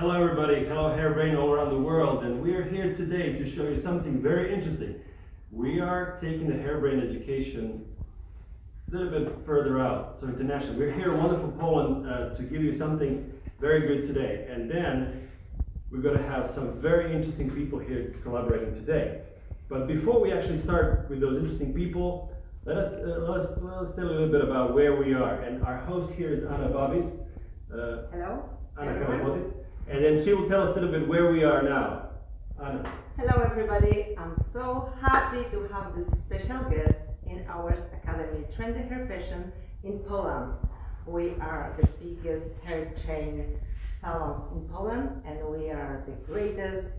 Hello everybody, hello Hairbrain all around the world, and we are here today to show you something very interesting. We are taking the Hairbrain education a little bit further out, so international. We're here in wonderful Poland to give you something very good today, and then we're going to have some very interesting people here collaborating today. But before we actually start with those interesting people, let us tell a little bit about where we are. And our host here is Anna Babis. Hello. Anna Babis. And then she will tell us a little bit where we are now. Anna. Hello everybody. I'm so happy to have this special guest in our academy, Trendy Hair Fashion in Poland. We are the biggest hair chain salons in Poland, and we are the greatest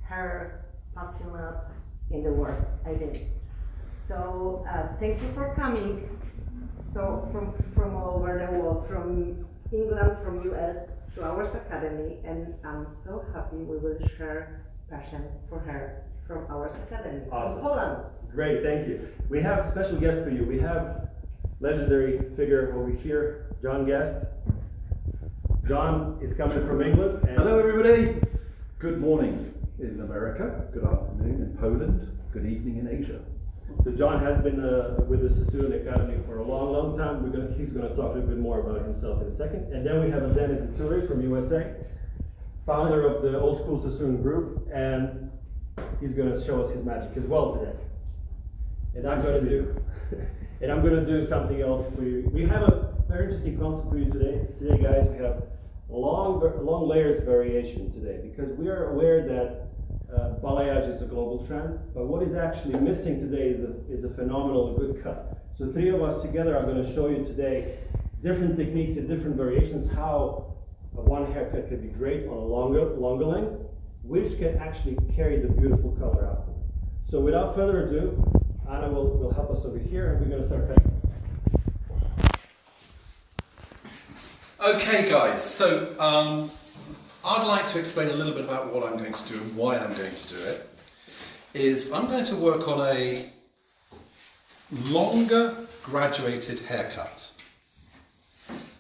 hair passionate in the world, I think. So thank you for coming. So from all over the world, from England, from US, to our academy, and I'm so happy we will share passion for hair from our academy. Awesome. From Poland. Great, thank you. We have a special guest for you. We have legendary figure over here, John Guest. John is coming from England. And hello everybody. Good morning in America, good afternoon in Poland, good evening in Asia. So John has been with the Sassoon Academy for a long time. He's going to talk a little bit more about himself in a second. And then we have Dennis Ituri from USA, founder of the Old School Sassoon Group, and he's going to show us his magic as well today. And I'm going to do something else for you. We have a very interesting concept for you today. Today, guys, we have long layers variation today, because we are aware that balayage is a global trend, but what is actually missing today is a phenomenal good cut. So three of us together are going to show you today different techniques and different variations, how one haircut can be great on a longer length, which can actually carry the beautiful color afterwards. So without further ado, Anna will help us over here, and we're going to start cutting. Okay guys, so I'd like to explain a little bit about what I'm going to do and why I'm going to do it. I'm going to work on a longer graduated haircut.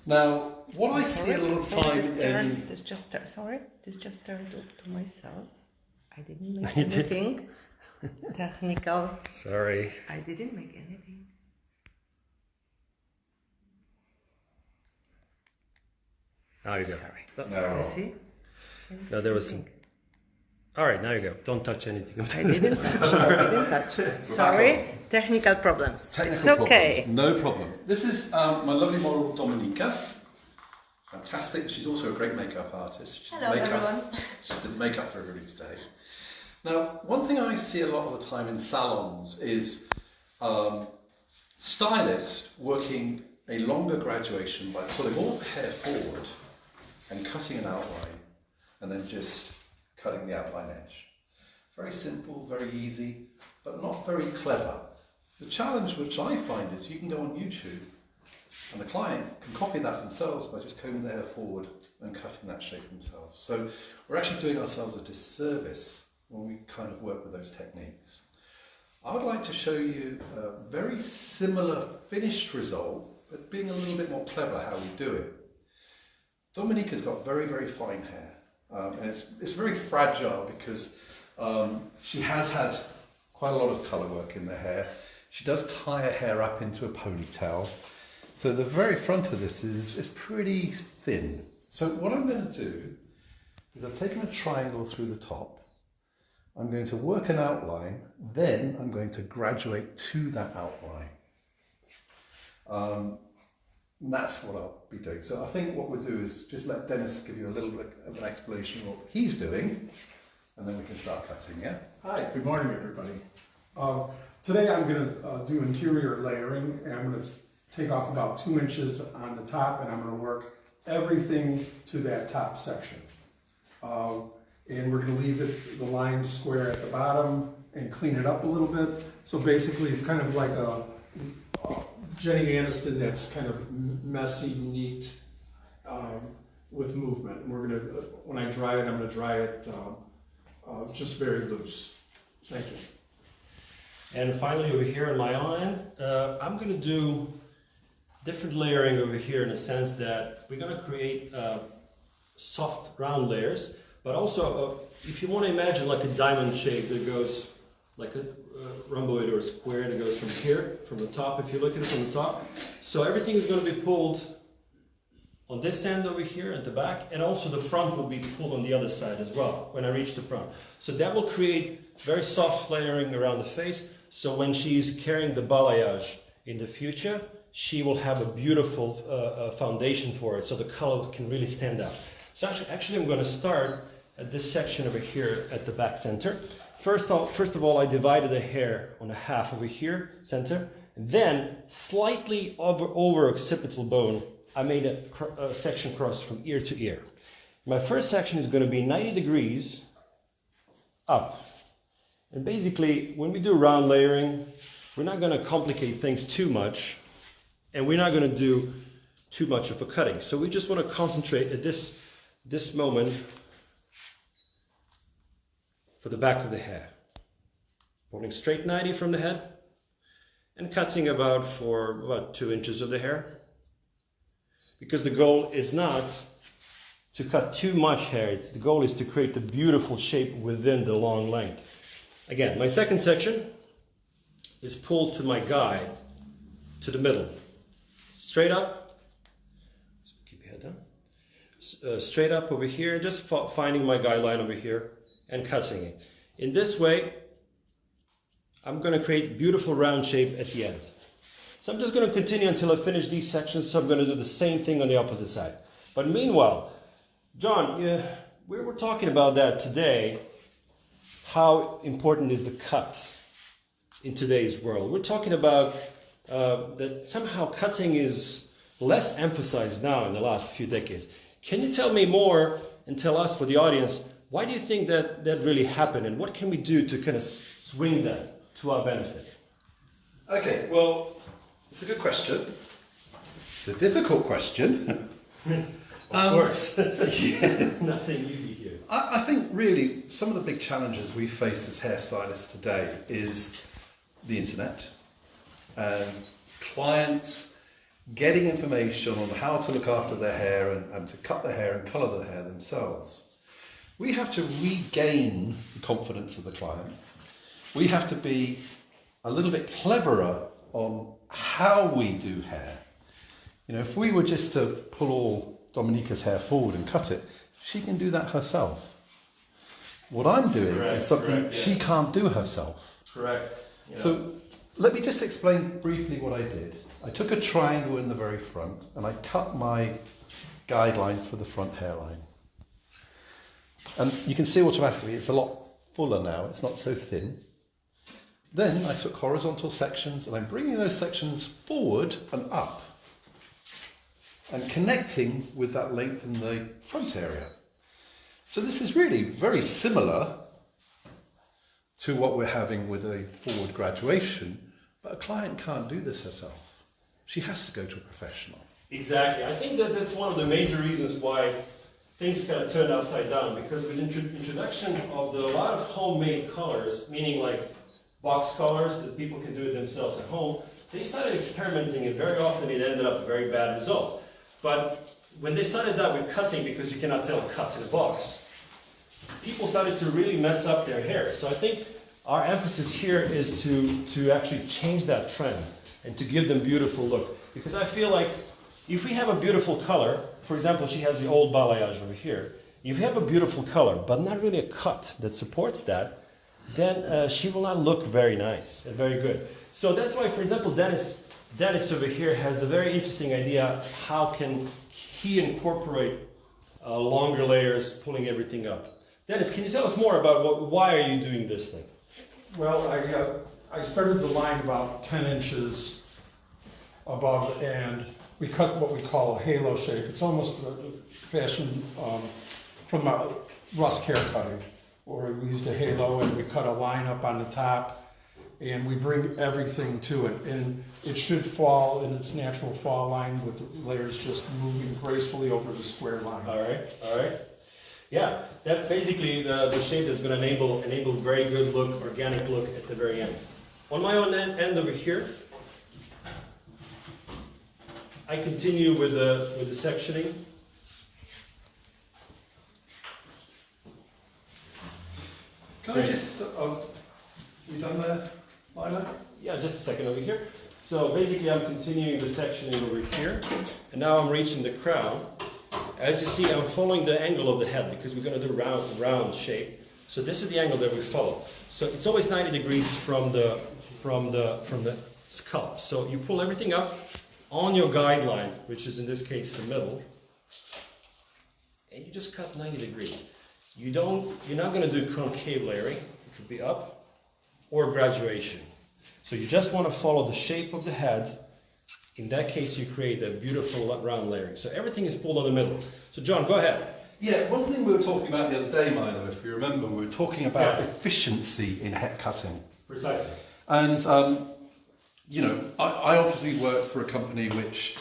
Now, what I see a lot of time This just turned up to myself. I didn't make anything technical. Sorry. I didn't make anything. Now you go. Sorry. No. You see? No, there was some. All right, now you go. Don't touch anything. I didn't touch. I didn't touch. Sorry, technical problems. Technical it's okay. problems, no problem. This is my lovely model Dominika. Fantastic. She's also a great makeup artist. Hello everyone. She did makeup for everybody today. Now, one thing I see a lot of the time in salons is stylists working a longer graduation by pulling all the hair forward and cutting an outline, and then just cutting the outline edge. Very simple, very easy, but not very clever. The challenge which I find is you can go on YouTube and the client can copy that themselves by just combing their hair forward and cutting that shape themselves. So we're actually doing ourselves a disservice when we kind of work with those techniques. I would like to show you a very similar finished result, but being a little bit more clever how we do it. Dominika's got very, very fine hair, and it's very fragile because she has had quite a lot of colour work in the hair. She does tie her hair up into a ponytail, so the very front of this is pretty thin. So what I'm going to do is I've taken a triangle through the top. I'm going to work an outline, then I'm going to graduate to that outline. And that's what I'll be doing. So I think what we'll do is just let Dennis give you a little bit of an explanation of what he's doing, and then we can start cutting, yeah? Hi, good morning everybody. Today I'm going to do interior layering, and I'm going to take off about 2 inches on the top, and I'm going to work everything to that top section. And we're going to leave the line square at the bottom and clean it up a little bit. So basically it's kind of like a Jenny Aniston that's kind of messy, neat, with movement. And we're going to, when I dry it, I'm going to dry it just very loose. Thank you. And finally, over here on my own end, I'm going to do different layering over here in the sense that we're going to create soft round layers, but also if you want to imagine like a diamond shape that goes like a rhomboid or a square that goes from here, from the top, if you look at it from the top. So everything is going to be pulled on this end over here at the back, and also the front will be pulled on the other side as well when I reach the front. So that will create very soft layering around the face, so when she's carrying the balayage in the future, she will have a beautiful foundation for it, so the color can really stand out. So actually I'm going to start at this section over here at the back center. First of all, I divided the hair on a half over here, center, then slightly over occipital bone, I made a section cross from ear to ear. My first section is going to be 90 degrees up. And basically, when we do round layering, we're not going to complicate things too much, and we're not going to do too much of a cutting. So we just want to concentrate at this moment for the back of the hair. Pulling straight 90 from the head and cutting about 2 inches of the hair. Because the goal is not to cut too much hair, the goal is to create the beautiful shape within the long length. Again, my second section is pulled to my guide, to the middle. Straight up, keep your head down. Straight up over here, just finding my guideline over here and cutting it. In this way, I'm going to create beautiful round shape at the end. So I'm just going to continue until I finish these sections, so I'm going to do the same thing on the opposite side. But meanwhile, John, we were talking about that today, how important is the cut in today's world. We're talking about that somehow cutting is less emphasized now in the last few decades. Can you tell me more and tell us, for the audience, why do you think that really happened, and what can we do to kind of swing that to our benefit? Okay, well, it's a good question. It's a difficult question. Of course. Nothing easy here. I think really some of the big challenges we face as hairstylists today is the internet and clients getting information on how to look after their hair and to cut their hair and colour their hair themselves. We have to regain the confidence of the client. We have to be a little bit cleverer on how we do hair. You know, if we were just to pull all Dominica's hair forward and cut it, she can do that herself. What I'm doing is something she can't do herself. Correct. Yeah. So let me just explain briefly what I did. I took a triangle in the very front and I cut my guideline for the front hairline. And you can see automatically it's a lot fuller now, it's not so thin. Then I took horizontal sections and I'm bringing those sections forward and up and connecting with that length in the front area. So this is really very similar to what we're having with a forward graduation, but a client can't do this herself. She has to go to a professional. Exactly. I think that's one of the major reasons why things kind of turned upside down, because with introduction of a lot of homemade colors, meaning like box colors that people can do it themselves at home, they started experimenting, and very often it ended up very bad results. But when they started that with cutting, because you cannot sell a cut in a box, people started to really mess up their hair. So I think our emphasis here is to actually change that trend and to give them beautiful look. Because I feel like if we have a beautiful color, for example, she has the old balayage over here. If you have a beautiful color, but not really a cut that supports that, then she will not look very nice and very good. So that's why, for example, Dennis over here has a very interesting idea. How can he incorporate longer layers, pulling everything up? Dennis, can you tell us more about why are you doing this thing? Well, I started the line about 10 inches above, and we cut what we call a halo shape. It's almost a fashion from Rusk hair cutting, where we use the halo and we cut a line up on the top, and we bring everything to it, and it should fall in its natural fall line with the layers just moving gracefully over the square line. All right. Yeah, that's basically the shape that's going to enable very good look, organic look at the very end. On my own end over here, I continue with the sectioning. Can I just, you done there, Lila? Yeah, just a second over here. So basically I'm continuing the sectioning over here, and now I'm reaching the crown. As you see, I'm following the angle of the head because we're going to do round shape. So this is the angle that we follow. So it's always 90 degrees from the scalp. So you pull everything up on your guideline, which is in this case the middle, and you just cut 90 degrees. You're not going to do concave layering, which would be up, or graduation. So you just want to follow the shape of the head. In that case, you create a beautiful round layering. So everything is pulled on the middle. So John, go ahead. Yeah, one thing we were talking about the other day, Milo, if you remember, we were talking about efficiency in hair cutting. Precisely. And, you know, I obviously work for a company which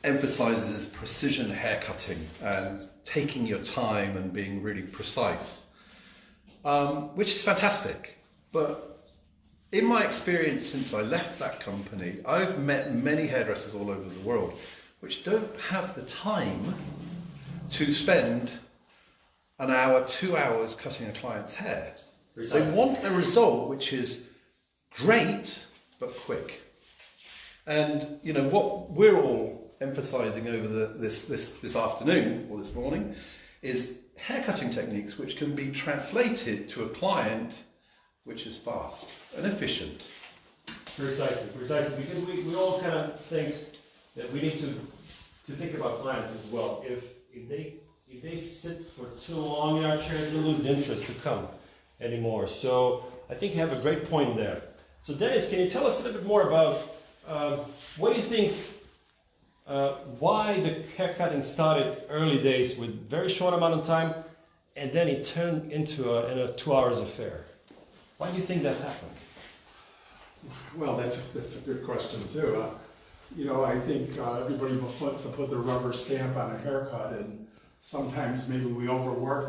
emphasizes precision hair cutting and taking your time and being really precise, which is fantastic. But in my experience since I left that company, I've met many hairdressers all over the world which don't have the time to spend an hour, 2 hours cutting a client's hair. Precisely. They want a result which is great but quick. And you know what we're all emphasizing over this afternoon or this morning is haircutting techniques which can be translated to a client which is fast and efficient. Precisely, because we all kind of think that we need to think about clients as well. If they sit for too long in our chairs, they lose the interest to come anymore. So I think you have a great point there. So Dennis, can you tell us a little bit more about what do you think, why the haircutting started early days with very short amount of time, and then it turned into a 2 hours affair? Why do you think that happened? Well, that's a good question too. You know, I think everybody wants to put their rubber stamp on a haircut, and sometimes maybe we overwork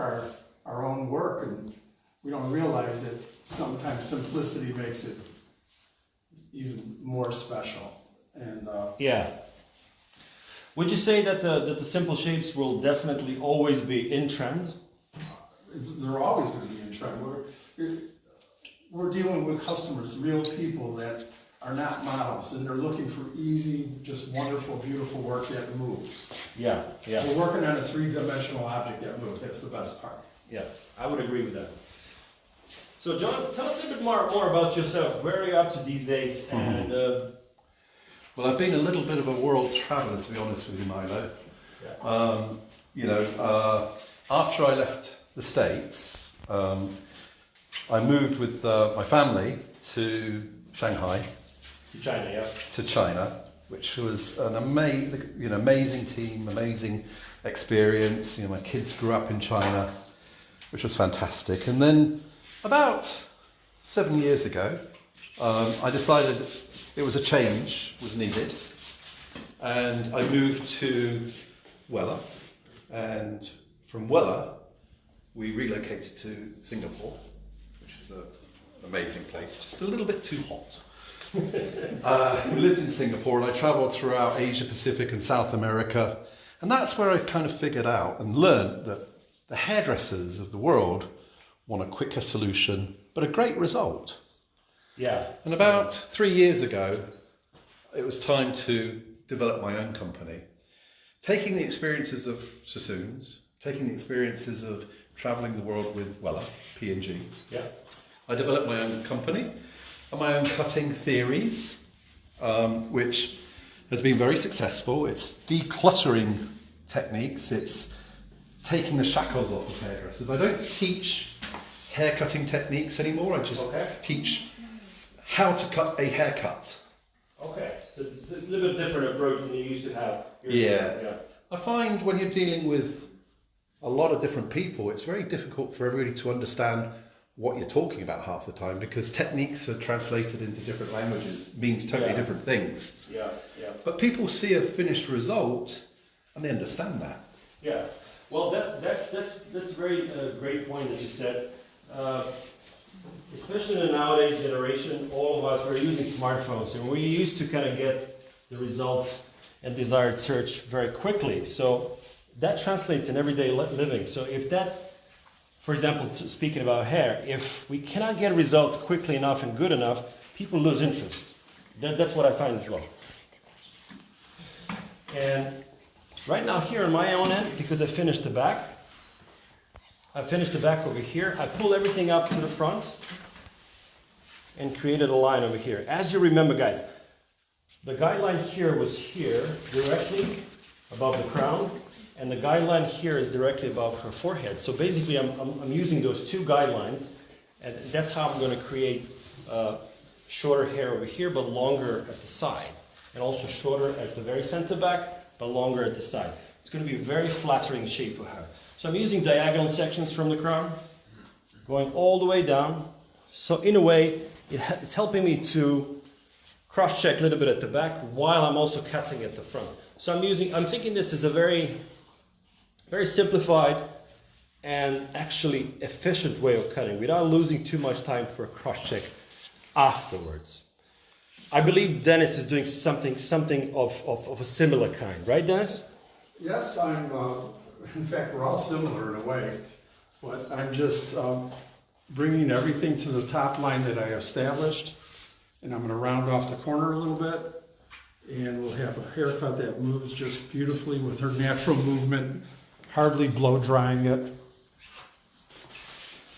our own work, and we don't realize that sometimes simplicity makes it even more special. And yeah. Would you say that the simple shapes will definitely always be in trend? they're always going to be in trend. We're dealing with customers, real people that are not models, and they're looking for easy, just wonderful, beautiful work that moves. Yeah, yeah. We're working on a three-dimensional object that moves. That's the best part. Yeah, I would agree with that. So, John, tell us a little bit more about yourself. Where are you up to these days? And well, I've been a little bit of a world traveller, to be honest with you, Milo. Yeah. After I left the States, I moved with my family to Shanghai. China, yeah. To China, which was an amazing team, amazing experience. My kids grew up in China, which was fantastic. And then about 7 years ago, I decided it was a change was needed, and I moved to Wella, and from Wella we relocated to Singapore, which is an amazing place, just a little bit too hot. We lived in Singapore, and I travelled throughout Asia Pacific and South America, and that's where I kind of figured out and learned that the hairdressers of the world want a quicker solution but a great result. Yeah. And about 3 years ago, it was time to develop my own company. Taking the experiences of Sassoons, taking the experiences of travelling the world with Wella, P&G. Yeah. I developed my own company and my own cutting theories, which has been very successful. It's decluttering techniques. It's taking the shackles off of hairdressers. I don't teach hair cutting techniques anymore. I just teach how to cut a haircut. Okay, so it's a little bit different approach than you used to have. Yeah. I find when you're dealing with a lot of different people, it's very difficult for everybody to understand what you're talking about half the time, because techniques are translated into different languages, means totally different things. Yeah, yeah. But people see a finished result and they understand that. Yeah. Well, that's a very great point that you said. Especially in the nowadays generation, all of us, we're using smartphones, and we're used to kind of get the result and desired search very quickly. So that translates in everyday living. So if that for example, speaking about hair, if we cannot get results quickly enough and good enough, people lose interest. That's what I find as well. And right now here on my own end, because I finished the back over here, I pull everything up to the front and created a line over here. As you remember, guys, the guideline here was here, directly above the crown, and the guideline here is directly above her forehead. So basically I'm using those two guidelines, and that's how I'm going to create shorter hair over here, but longer at the side. And also shorter at the very center back, but longer at the side. It's going to be a very flattering shape for her. So I'm using diagonal sections from the crown, going all the way down. So in a way, it's helping me to cross-check a little bit at the back while I'm also cutting at the front. So I'm thinking this is a very, very simplified and actually efficient way of cutting without losing too much time for a cross-check afterwards. I believe Dennis is doing something of a similar kind, right, Dennis? Yes, in fact, we're all similar in a way, but I'm just bringing everything to the top line that I established, and I'm going to round off the corner a little bit, and we'll have a haircut that moves just beautifully with her natural movement, hardly blow drying it.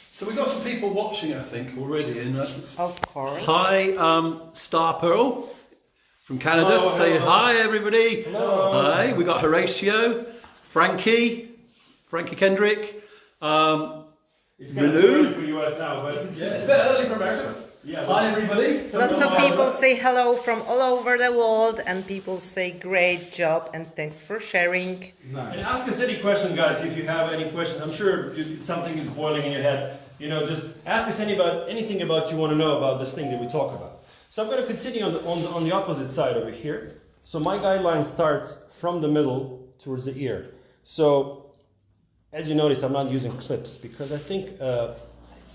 So we've got some people watching, I think, already. Of course. Hi, Star Pearl from Canada. Hello, Say hello. hi, everybody. Hello. Hi. We got Horatio, Frankie Kendrick. It's kind of Manu? too early for US now, but it's It's a bit early for America. yeah. Hi, everybody. Lots of people say hello from all over the world, and people say great job and thanks for sharing. And ask us any question, guys, if you have any questions. I'm sure something is boiling in your head. You know, just ask us anything about you want to know about this thing that we talk about. So I'm going to continue on the opposite side over here. So my guideline starts from the middle towards the ear. So as you notice, I'm not using clips because I think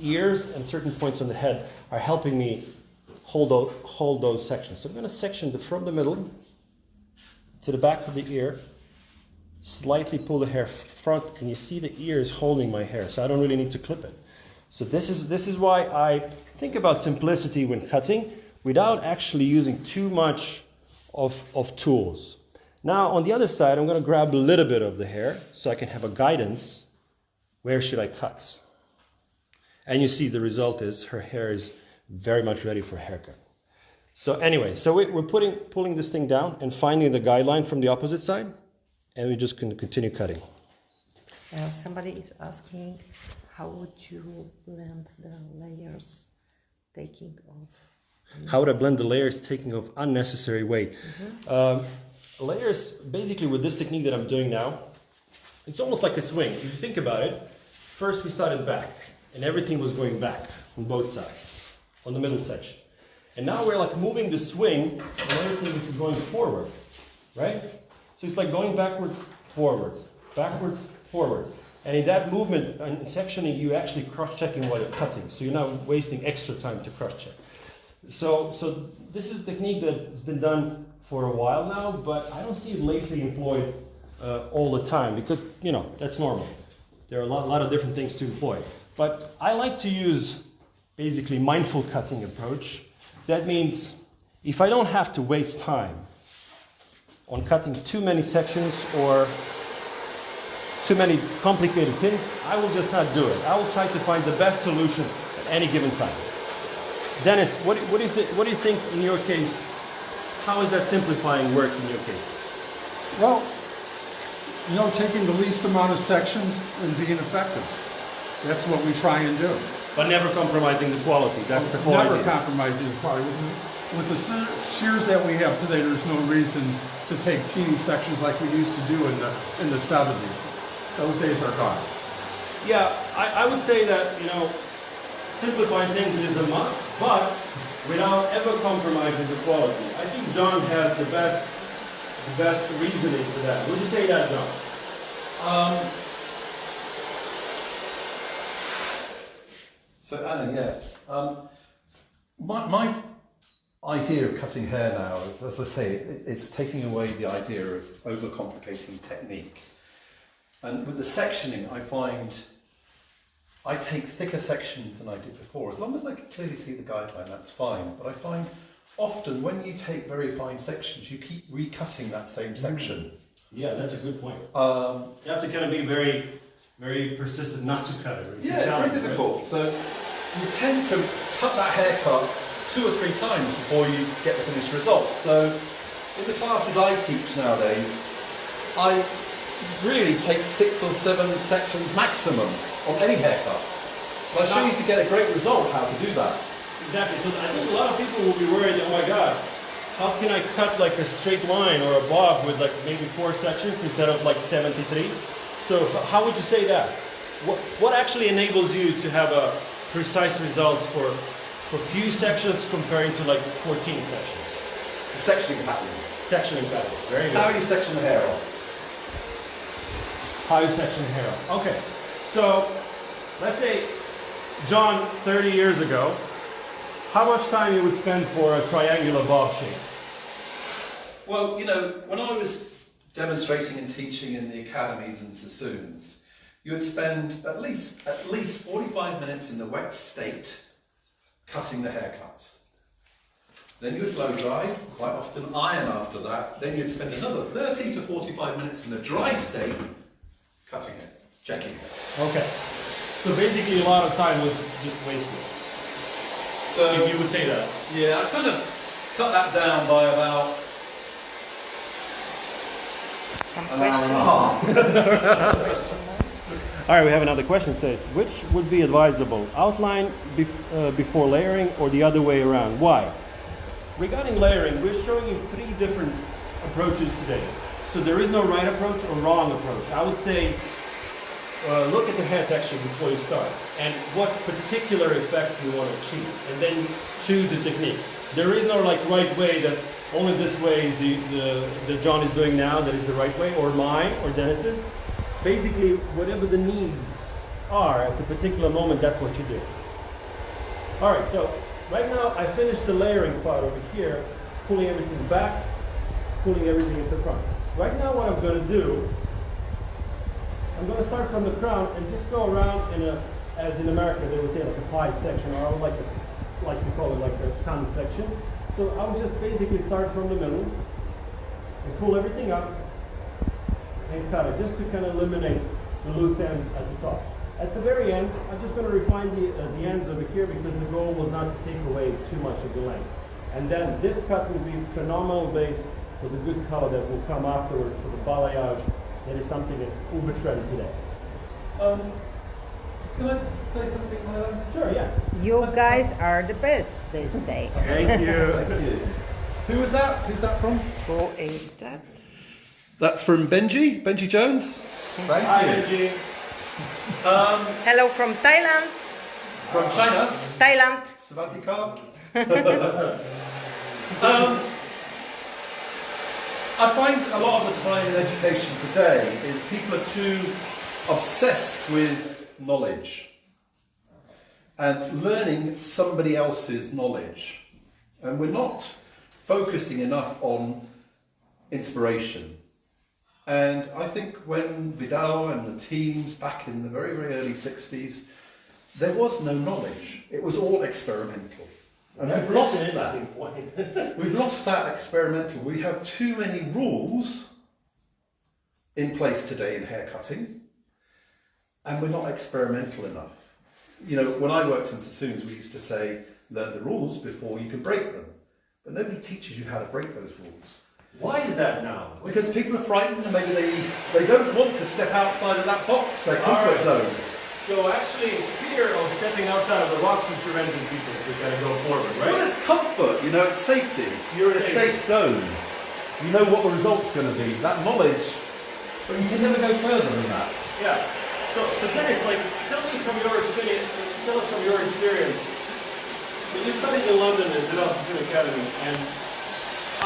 ears and certain points on the head are helping me hold those sections. So I'm going to section from the middle to the back of the ear, slightly pull the hair front, and you see the ear is holding my hair, so I don't really need to clip it. So this is why I think about simplicity when cutting without actually using too much of tools. Now on the other side, I'm going to grab a little bit of the hair so I can have a guidance. Where should I cut? And you see the result is her hair is very much ready for a haircut. So anyway, so we're pulling this thing down and finding the guideline from the opposite side, and we're just going to continue cutting. Somebody is asking, how would you blend the layers taking off? How would I blend the layers taking off unnecessary weight? Layers, basically with this technique that I'm doing now, it's almost like a swing. If you think about it, first we started back, and everything was going back on both sides, on the middle section. And now we're like moving the swing, and everything is going forward, right? So it's like going backwards, forwards, backwards, forwards. And in that movement and sectioning, you're actually cross-checking while you're cutting, so you're not wasting extra time to cross-check. So this is a technique that's been done for a while now, but I don't see it lately employed all the time because, you know, that's normal. There are a lot of different things to employ. But I like to use basically mindful cutting approach. That means if I don't have to waste time on cutting too many sections or too many complicated things, I will just not do it. I will try to find the best solution at any given time. Dennis, what do you think in your case? How is that simplifying work in your case? Well, you know, taking the least amount of sections and being effective. That's what we try and do. But never compromising the quality. That's the whole Never idea. compromising the quality. With the shears that we have today, there's no reason to take teeny sections like we used to do in the 70s. Those days are gone. Yeah, I would say that, you know, simplifying things is a must, but without ever compromising the quality. I think John has the best reasoning for that. Would you say that, John? So Anna, yeah. My idea of cutting hair now is, as I say, it's taking away the idea of overcomplicating technique. And with the sectioning, I find I take thicker sections than I did before. As long as I can clearly see the guideline, that's fine. But I find often when you take very fine sections, you keep recutting that same section. Yeah, that's a good point. Um, You have to kind of be very, very persistent not to cut it. yeah, it's very difficult. So you tend to cut that haircut 2 or 3 times before you get the finished result. So in the classes I teach nowadays, I really take 6 or 7 sections maximum on any haircut. But I show you to get a great result how to do that. Exactly. So I think a lot of people will be worried, oh my God, how can I cut like a straight line or a bob with like maybe 4 sections instead of like 73? So how would you say that? What actually enables you to have a precise results for few sections comparing to like 14 sections? The sectioning patterns. Sectioning patterns. Very good. How you section the hair off. How you section the hair off. Okay. So let's say John 30 years ago, how much time you would spend for a triangular bob shape? Well, you know, when I was demonstrating and teaching in the academies and sassoons, you would spend at least 45 minutes in the wet state cutting the haircut. Then you would blow dry, quite often iron after that. Then you'd spend another 30 to 45 minutes in the dry state cutting it, checking it. Okay. So basically a lot of time was just wasted. So If you would say that. yeah, I kind of cut that down by about Some an hour and a questions? half. All right, we have another question. Says, which would be advisable, outline before layering or the other way around? Why? Regarding layering, we're showing you 3 different approaches today. So there is no right approach or wrong approach. I would say, look at the hair texture before you start and what particular effect you want to achieve, and then choose the technique. There is no like right way that only this way the John is doing now that is the right way, or mine or Dennis's. Basically, whatever the needs are at the particular moment, that's what you do. All right, so right now I finished the layering part over here, pulling everything back, pulling everything at the front. Right now what I'm going to do, I'm going to start from the crown and just go around in a, as in America they would say like a pie section, or I would like to call it like a sun section. So I would just basically start from the middle and pull everything up and cut it, just to kind of eliminate the loose ends at the top. At the very end, I'm just going to refine the ends over here because the goal was not to take away too much of the length. And then this cut will be phenomenal base for the good color that will come afterwards for the balayage. That is something that uber trendy today. Can I say something, madam? Sure, yeah. You guys are the best, they say. Thank you. Thank you. Who was that? Who's that from? Who is that? That's from Benji Jones. Thank Hi, you. Benji. Hello from Thailand. From China. Thailand. Savatika. I find a lot of the time in education today is people are too obsessed with knowledge and learning somebody else's knowledge, and we're not focusing enough on inspiration. And I think when Vidal and the teams back in the very, very early 60s, there was no knowledge. It was all experimental. And we've lost that. We've lost that experimental. We have too many rules in place today in haircutting, and we're not experimental enough. You know, when I worked in sassoons, we used to say, learn the rules before you can break them. But nobody teaches you how to break those rules. Why is that now? Because people are frightened and maybe they don't want to step outside of that box, their comfort zone. So actually, fear of stepping outside of the box is preventing people to kind of go forward, right? Well, it's comfort, you know, it's safety. You're in a safe zone. You know what the result's going to be. That knowledge, but you can never go further than that. Yeah. So Dennis, like, tell us from your experience. So you studied in London at the Sassoon Academy, and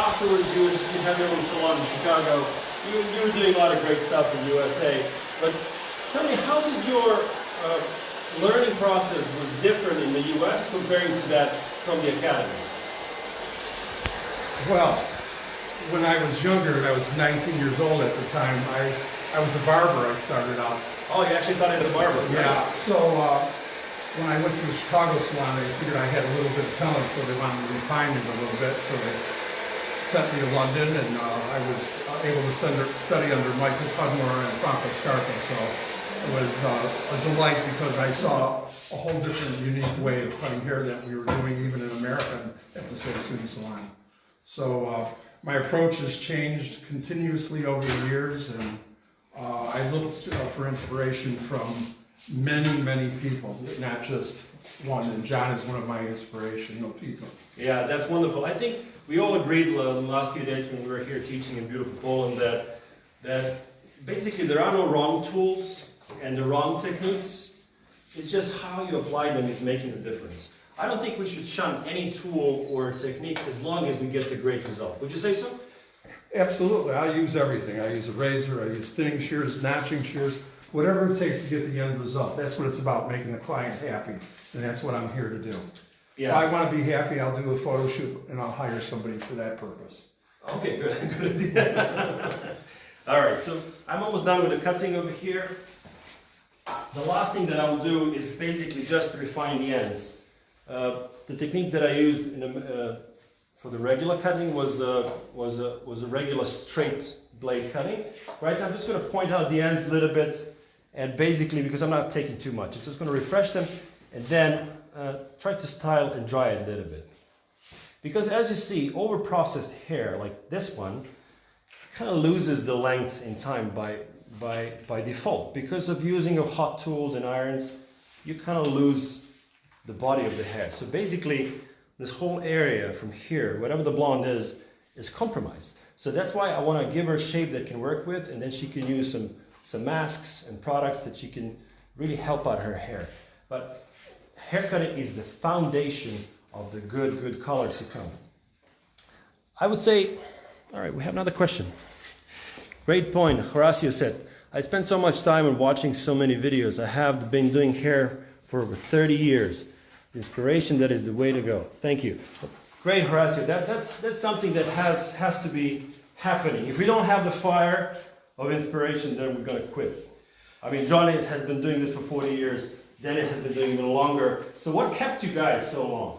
afterwards you had your own salon in Chicago. You were doing a lot of great stuff in the USA. But tell me, how did your learning process was different in the US comparing to that from the academy? Well, when I was younger, and I was 19 years old at the time, I I was a barber, I started out. Oh, you actually thought I was a barber? Yeah, so when I went to the Chicago salon, they figured I had a little bit of talent, so they wanted to refine it a little bit, so they sent me to London, and I was able to study under Michael Cudmore and Franco Scarpa, so it was a delight because I saw a whole different, unique way of cutting hair that we were doing even in America at the Sassoon Salon. So my approach has changed continuously over the years, and I looked for inspiration from many, many people, not just one, and John is one of my inspirational people. Yeah, that's wonderful. I think we all agreed the last few days when we were here teaching in beautiful Poland that basically there are no wrong tools and the wrong techniques. It's just how you apply them is making the difference. I don't think we should shun any tool or technique as long as we get the great result. Would you say so? Absolutely, I use everything. I use a razor, I use thinning shears, notching shears, whatever it takes to get the end result. That's what it's about, making the client happy, and that's what I'm here to do. Yeah. If I want to be happy, I'll do a photo shoot and I'll hire somebody for that purpose. Okay, good, good idea. All right, so I'm almost done with the cutting over here. The last thing that I will do is basically just refine the ends. The technique that I used for the regular cutting was a regular straight blade cutting. Right, I'm just going to point out the ends a little bit, and basically, because I'm not taking too much, I'm just going to refresh them, and then try to style and dry it a little bit. Because as you see, over-processed hair, like this one, kind of loses the length in time by default. Because of using of hot tools and irons, you kind of lose the body of the hair. So basically, this whole area from here, whatever the blonde is compromised. So that's why I want to give her a shape that can work with, and then she can use some masks and products that she can really help out her hair. But haircutting is the foundation of the good color to come. I would say, all right, we have another question. Great point. Horacio said, I spent so much time on watching so many videos. I have been doing hair for over 30 years. Inspiration, that is the way to go. Thank you. Great, Horacio. That's something that has to be happening. If we don't have the fire of inspiration, then we're going to quit. I mean, Johnny has been doing this for 40 years. Dennis has been doing it even longer. So what kept you guys so long?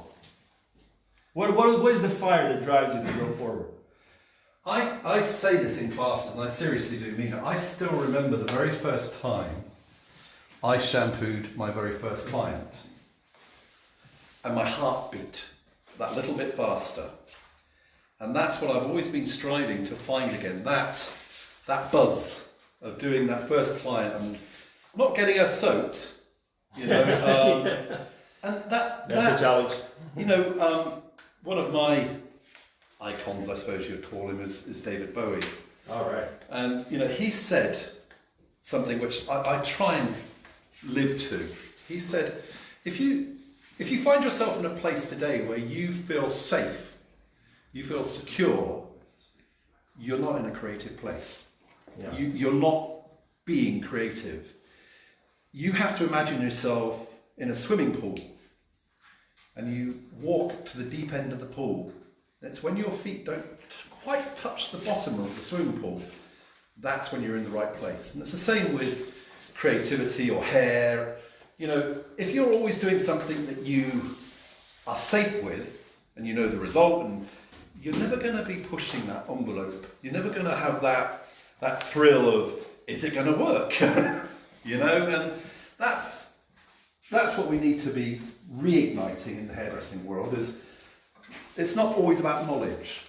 What is the fire that drives you to go forward? I say this in classes, and I seriously do mean it. I still remember the very first time I shampooed my very first client. And my heart beat that little bit faster. And that's what I've always been striving to find again. That buzz of doing that first client and not getting her soaked, you know. And that's a challenge. You know, one of my icons, I suppose you'd call him, is David Bowie. All right. And, you know, he said something which I try and live to. He said, if you find yourself in a place today where you feel safe, you feel secure, you're not in a creative place. Yeah. You're not being creative. You have to imagine yourself in a swimming pool and you walk to the deep end of the pool. It's when your feet don't quite touch the bottom of the swimming pool, that's when you're in the right place. And it's the same with creativity or hair. You know, if you're always doing something that you are safe with and you know the result, and you're never going to be pushing that envelope. You're never going to have that thrill of, is it going to work? You know, and that's what we need to be reigniting in the hairdressing world. Is it's not always about knowledge.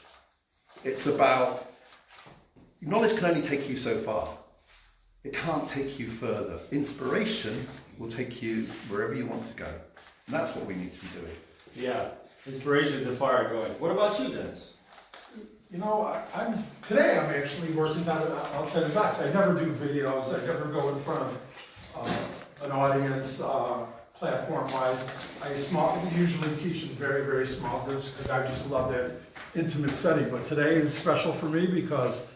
It's about, knowledge can only take you so far. It can't take you further. Inspiration will take you wherever you want to go. And that's what we need to be doing. Yeah, inspiration is the fire going. What about you, Dennis? You know, today I'm actually working outside the box. I never do videos. I never go in front of an audience platform-wise. I usually teach in very, very small groups because I just love that intimate setting. But today is special for me because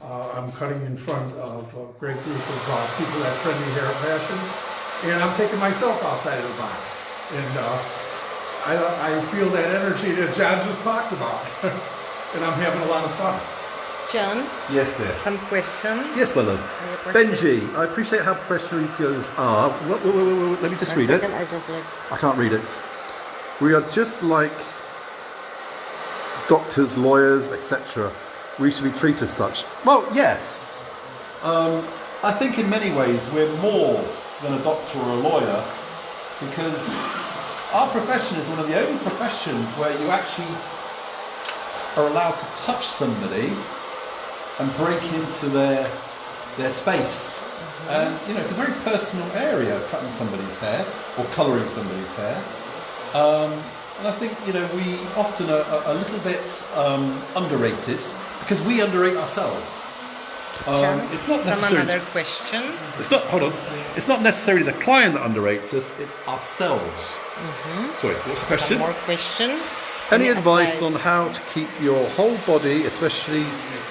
I'm cutting in front of a great group of people at Trendy Hair Passion, and I'm taking myself outside of the box. And I feel that energy that John just talked about, and I'm having a lot of fun. John, Yes, dear. some question. Yes, my love. Benji, I appreciate how professional you girls are. Wait, let me just read it. I just like. I can't read it. We are just like doctors, lawyers, etc. We should be treated as such. Well, yes. I think in many ways we're more than a doctor or a lawyer, because our profession is one of the only professions where you actually are allowed to touch somebody and break into their space. And you know, it's a very personal area, cutting somebody's hair or colouring somebody's hair. And I think, you know, we often are a little bit underrated because we underrate ourselves. John, It's not some necessarily. another question. It's not. Hold on. It's not necessarily the client that underrates us. It's ourselves. Sorry. What's the Some question? more question. Any advice on how to keep your whole body, especially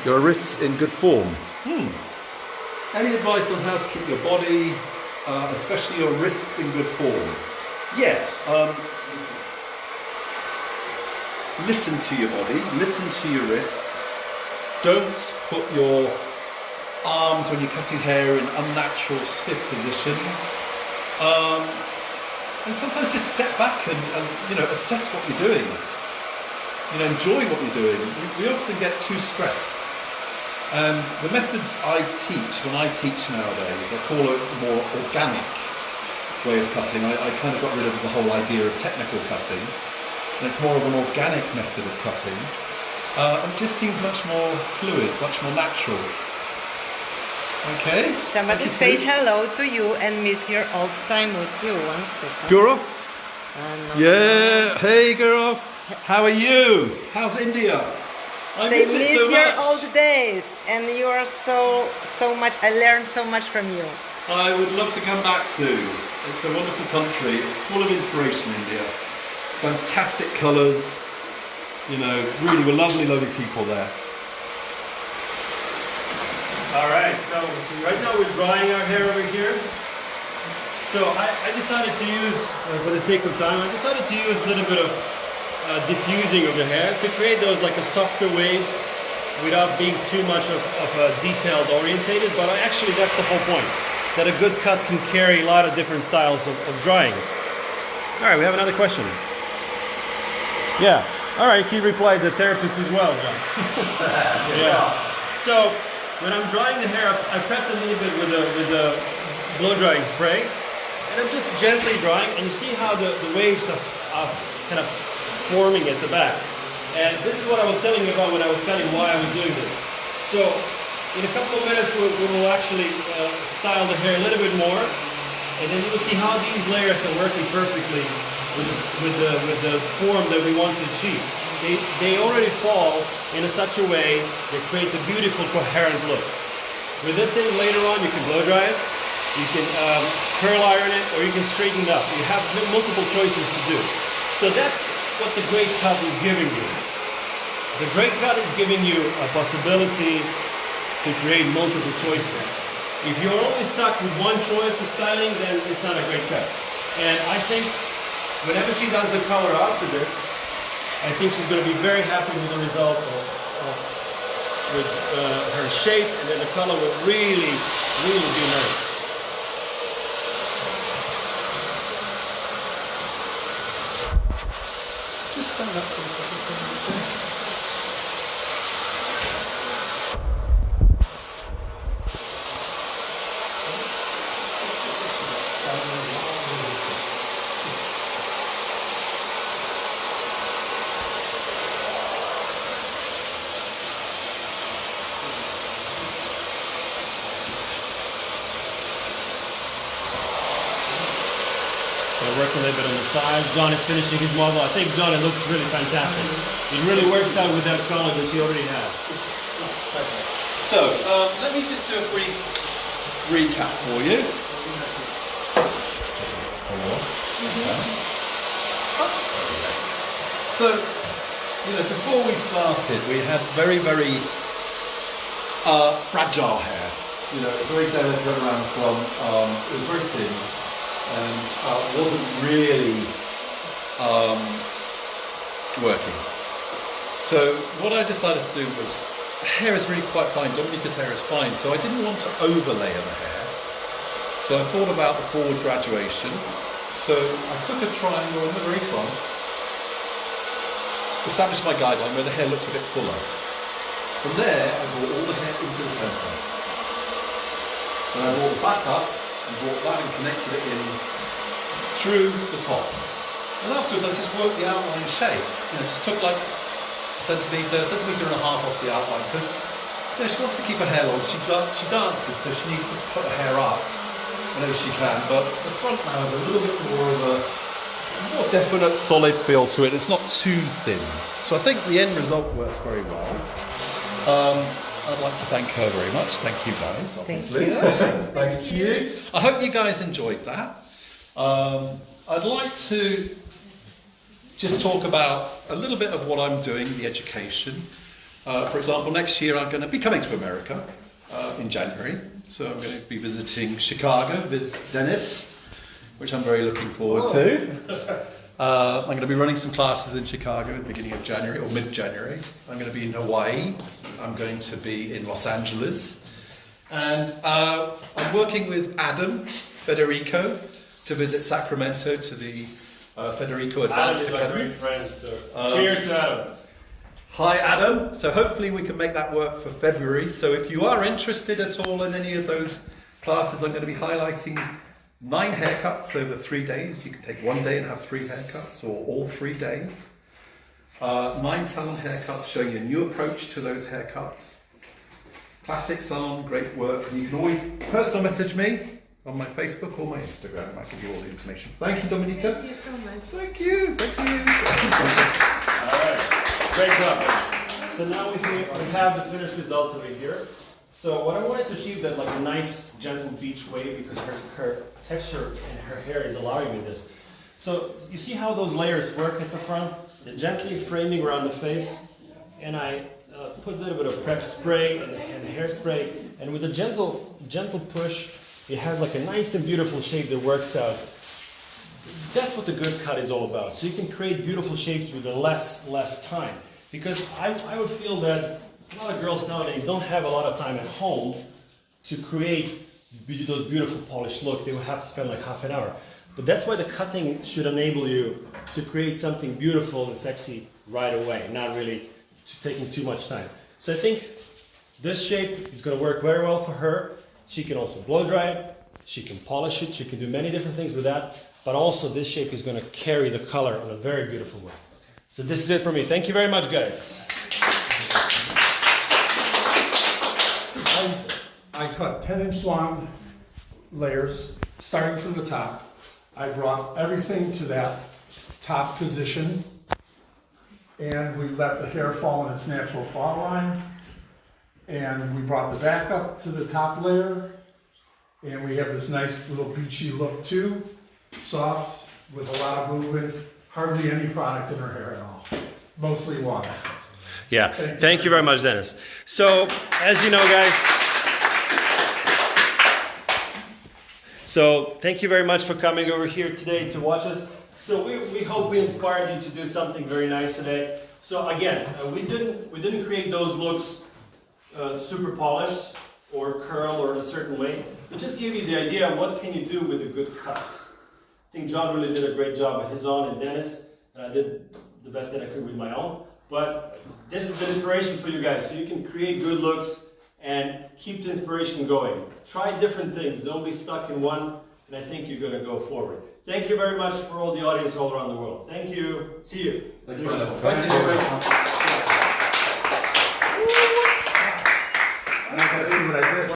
your wrists, in good form? Any advice on how to keep your body, especially your wrists, in good form? Yes. Listen to your body. Listen to your wrists. Don't put your arms when you're cutting hair in unnatural, stiff positions. And sometimes just step back and you know, assess what you're doing. You know, enjoy what you're doing. We often get too stressed. And the methods I teach, when I teach nowadays, I call it a more organic way of cutting. I kind of got rid of the whole idea of technical cutting. And it's more of an organic method of cutting. And it just seems much more fluid, much more natural. Okay? Somebody Thank you, say Sue. hello to you and miss your old time with you. 1 second. Gurov? No. Yeah, hey Gurov. How are you? How's India? I Say miss it miss so your much. old days, and you are so much. I learned so much from you. I would love to come back to. It's a wonderful country, full of inspiration, India. Fantastic colours, you know, really we're lovely people there. Alright, so right now we're drying our hair over here. So I decided to use, for the sake of time, I decided to use a little bit of diffusing of the hair to create those like a softer waves without being too much of a detailed orientated, but actually that's the whole point, that a good cut can carry a lot of different styles of drying. Alright, we have another question. Yeah, alright, he replied, the therapist as well, John. Yeah. So, when I'm drying the hair, I prepped a little bit with a blow drying spray, and I'm just gently drying, and you see how the waves are kind of forming at the back. And this is what I was telling you about when I was cutting, why I was doing this. So, in a couple of minutes, we will actually style the hair a little bit more, and then you will see how these layers are working perfectly with the form that we want to achieve. They already fall in such a way that create a beautiful, coherent look. With this thing later on, you can blow dry it, you can curl iron it, or you can straighten it up. You have multiple choices to do. So that's what the great cut is giving you. The great cut is giving you a possibility to create multiple choices. If you're only stuck with one choice of styling, then it's not a great cut. And I think whenever she does the color after this, I think she's going to be very happy with the result with her shape, and then the color will really, really be nice. Just stand up for a second. Work a little bit on the sides. John is finishing his model. I think, John, it looks really fantastic. It really works out with that color that she already has. So, let me just do a brief recap for you. So, you know, before we started, we had very, very fragile hair. You know, it was very delicate around the front. It was very thin. And wasn't really working. So what I decided to do was hair is really quite fine. Dominica's hair is fine, so I didn't want to overlayer the hair. So I thought about the forward graduation. So I took a triangle in the very front, established my guideline where the hair looks a bit fuller. From there, I brought all the hair into the centre. Then I brought it back up and brought that and connected it in through the top. And afterwards, I just worked the outline shape. Just took like a centimetre and a half off the outline because she wants to keep her hair long. She dances, so she needs to put her hair up whenever she can. But the front now is a little bit more of a more definite, solid feel to it. It's not too thin. So I think the end result works very well. I'd like to thank her very much. Thank you guys, obviously. Thank you. I hope you guys enjoyed that. I'd like to just talk about a little bit of what I'm doing, the education. For example, next year I'm going to be coming to America in January. So I'm going to be visiting Chicago with Dennis, which I'm very looking forward to. I'm going to be running some classes in Chicago at the beginning of January or mid-January. I'm going to be in Hawaii. I'm going to be in Los Angeles. And I'm working with Adam Federico to visit Sacramento to the Federico Advanced Adam is Academy. my great friend, so cheers to Adam. Hi Adam. So hopefully we can make that work for February. So if you are interested at all in any of those classes, I'm going to be highlighting 9 haircuts over 3 days. You can take 1 day and have 3 haircuts, or all 3 days. 9 salon haircuts showing you a new approach to those haircuts. Classic salon, great work. And you can always personal message me on my Facebook or my Instagram. I give you all the information. Thank you, Dominica. Thank you so much. Thank you. Thank you. All right, great job. So now we have the finished result of it here. So what I wanted to achieve that like a nice gentle beach wave because her texture and her hair is allowing me this. So you see how those layers work at the front? The gently framing around the face, and I put a little bit of prep spray and hairspray, and with a gentle push, you have like a nice and beautiful shape that works out. That's what the good cut is all about. So you can create beautiful shapes with less time. Because I would feel that a lot of girls nowadays don't have a lot of time at home to create those beautiful polished looks. They will have to spend like half an hour. But that's why the cutting should enable you to create something beautiful and sexy right away, not really taking too much time. So I think this shape is going to work very well for her. She can also blow dry it, she can polish it, she can do many different things with that, but also this shape is going to carry the color in a very beautiful way. So this is it for me. Thank you very much, guys. I cut 10-inch long layers, starting from the top. I brought everything to that top position, and we let the hair fall in its natural fall line. And we brought the back up to the top layer, and we have this nice little beachy look too. Soft, with a lot of movement, hardly any product in her hair at all. Mostly water. Yeah, thank you very much, Dennis. So, as you know, guys, so thank you very much for coming over here today to watch us. So we hope we inspired you to do something very nice today. So again, we didn't create those looks super polished or curl or in a certain way. We just give you the idea of what can you do with the good cuts. I think John really did a great job with his own, and Dennis, and I did the best that I could with my own. But this is the inspiration for you guys, so you can create good looks and keep the inspiration going. Try different things, don't be stuck in one, and I think you're going to go forward. Thank you very much for all the audience all around the world. Thank you. See you. Thank you.